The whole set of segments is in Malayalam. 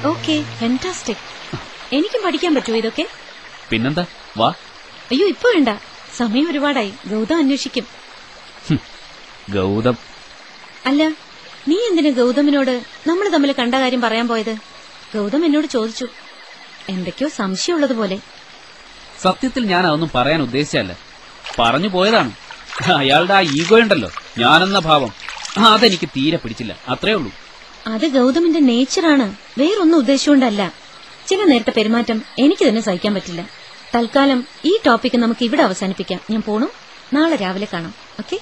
Okay, fantastic. എനിക്കും പഠിക്കാൻ പറ്റുമോ ഇതൊക്കെ? പിന്നെന്താ, വാ. അയ്യോ, ഇപ്പൊ വേണ്ട, സമയം ഒരുപാടായി. ഗൗതം അന്വേഷിക്കും. ഗൗതം? അല്ല, നീ എന്തിനു ഗൗതമിനോട് നമ്മൾ തമ്മിൽ കണ്ട കാര്യം പറയാൻ പോയത്? ഗൗതം എന്നോട് ചോദിച്ചു. എന്തൊക്കെയോ സംശയമുള്ളതുപോലെ. സത്യത്തിൽ ഞാൻ അതൊന്നും പറയാൻ ഉദ്ദേശിച്ചല്ല, പറഞ്ഞു പോയതാണ്. അയാളുടെ ആ ഈഗോ ഉണ്ടല്ലോ, ഞാനെന്ന ഭാവം, അതെനിക്ക് തീരെ പിടിച്ചില്ല, അത്രേ ഉള്ളൂ. അത് ഗൗതമിന്റെ നേച്ചറാണ്, വേറൊന്നും ഉദ്ദേശിച്ചുകൊണ്ടല്ല. ചില നേരത്തെ പെരുമാറ്റം എനിക്ക് തന്നെ സഹിക്കാൻ പറ്റില്ല. തൽക്കാലം ഈ ടോപ്പിക്ക് നമുക്ക് ഇവിടെ അവസാനിപ്പിക്കാം. ഞാൻ പോണു, നാളെ രാവിലെ കാണാം. ഓക്കെ?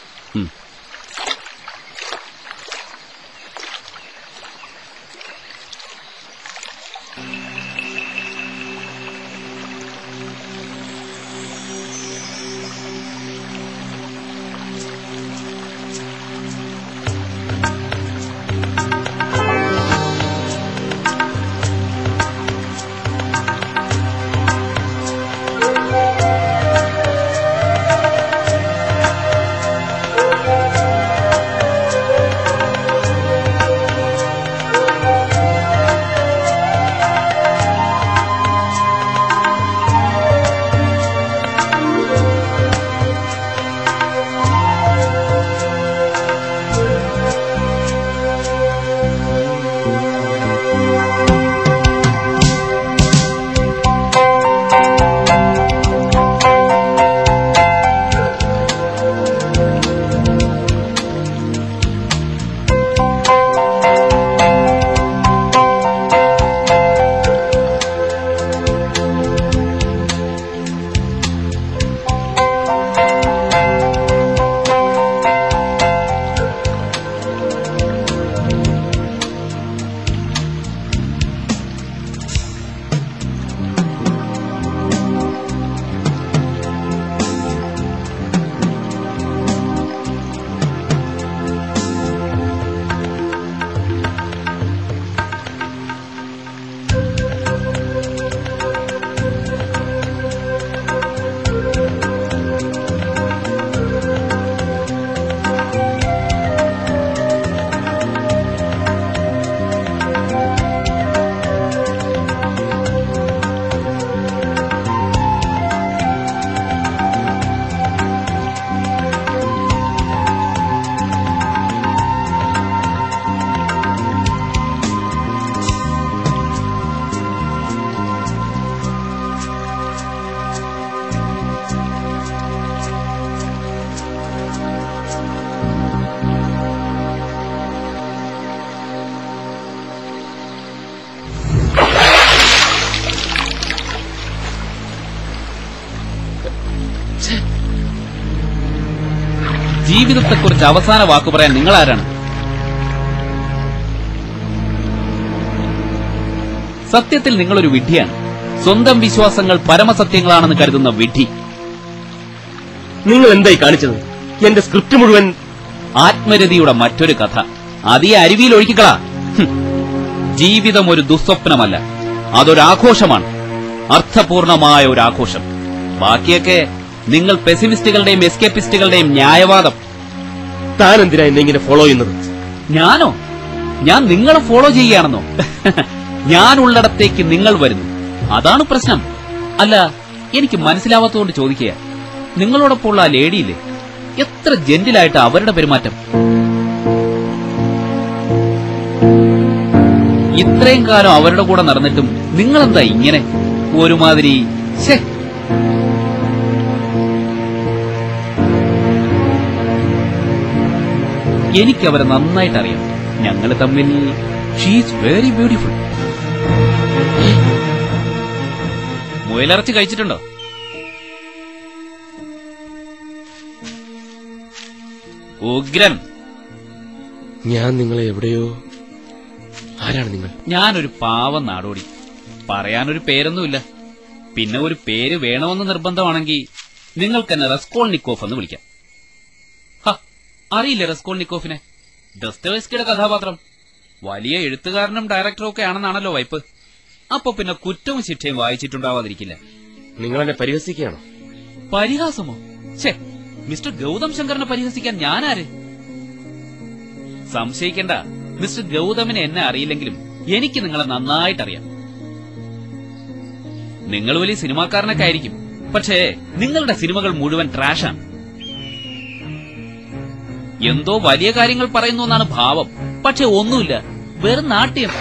ജീവിതത്തെക്കുറിച്ച് അവസാന വാക്കു പറയാൻ നിങ്ങൾ ആരാണ്? സത്യത്തിൽ നിങ്ങളൊരു വിഡ്ഢിയാണ്. സ്വന്തം വിശ്വാസങ്ങൾ പരമസത്യങ്ങളാണെന്ന് കരുതുന്ന വിഡ്ഢി. നിങ്ങൾ എന്തായി കാണിച്ചത്? എന്റെ സ്ക്രിപ്റ്റ് മുഴുവൻ ആത്മരതിയുടെ മറ്റൊരു കഥ. അതീ അരുവിയിൽ ഒഴുക്കിക്കളാ. ജീവിതം ഒരു ദുസ്വപ്നമല്ല, അതൊരാഘോഷമാണ്. അർത്ഥപൂർണമായ ഒരു ആഘോഷം. ബാക്കിയൊക്കെ നിങ്ങൾ പെസിമിസ്റ്റുകളുടെയും എസ്കേപ്പിസ്റ്റുകളുടെയും ന്യായവാദം. താൻ എന്തിനാ എന്നെ ഇങ്ങനെ ഫോളോ ചെയ്യുന്നത്? ഞാനോ? ഞാൻ നിങ്ങളെ ഫോളോ ചെയ്യുകയാണെന്നോ? ഞാൻ ഉള്ളിടത്തേക്ക് നിങ്ങൾ വരുന്നു, അതാണ് പ്രശ്നം. അല്ല, എനിക്ക് മനസ്സിലാവാത്തതുകൊണ്ട് ചോദിക്കുക, നിങ്ങളോടൊപ്പമുള്ള ആ ലേഡിയില്ലേ, എത്ര ജെന്റിലായിട്ട് അവരുടെ പെരുമാറ്റം. ഇത്രയും കാലം അവരുടെ കൂടെ നടന്നിട്ടും നിങ്ങളെന്താ ഇങ്ങനെ ഒരുമാതിരി? എനിക്കവരെ നന്നായിട്ടറിയാം. ഞങ്ങൾ തമ്മിൽ ഷീസ് വെരി ബ്യൂട്ടിഫുൾ. മുയലിറച്ചി കഴിച്ചിട്ടുണ്ടോ? ഉഗ്രൻ. ഞാൻ നിങ്ങളെ എവിടെയോ. ആരാണ് നിങ്ങൾ? ഞാനൊരു പാവം നാടോടി. പറയാനൊരു പേരൊന്നുമില്ല. പിന്നെ ഒരു പേര് വേണമെന്ന് നിർബന്ധമാണെങ്കിൽ നിങ്ങൾക്കെന്നെ റസ്കോൾനിക്കോഫ് എന്ന് വിളിക്കാം. അറിയില്ല റസ്കോൾനിക്കോഫിനെ? ദസ്തവേസ്കിയുടെ കഥാപാത്രം. വലിയ എഴുത്തുകാരനും ഡയറക്ടറും ഒക്കെ ആണെന്നാണല്ലോ വൈപ്പ്. അപ്പൊ പിന്നെ കുറ്റവും ശിക്ഷയും വായിച്ചിട്ടുണ്ടാവാതിരിക്കില്ല. നിങ്ങൾ എന്നെ പരിഹസിക്കുകയാണോ? പരിഹാസമോ? മിസ്റ്റർ ഗൗതം ശങ്കറിനെ പരിഹസിക്കാൻ ഞാനാര്? സംശയിക്കണ്ട, മിസ്റ്റർ ഗൗതമിനെ എന്നെ അറിയില്ലെങ്കിലും എനിക്ക് നിങ്ങളെ നന്നായിട്ടറിയാം. നിങ്ങൾ വലിയ സിനിമാക്കാരനൊക്കെ ആയിരിക്കും, പക്ഷേ നിങ്ങളുടെ സിനിമകൾ മുഴുവൻ ട്രാഷാണ്. എന്തോ വലിയ കാര്യങ്ങൾ പറയുന്നു എന്നാണ് ഭാവം, പക്ഷെ ഒന്നുമില്ല, വെറും നാട്യം.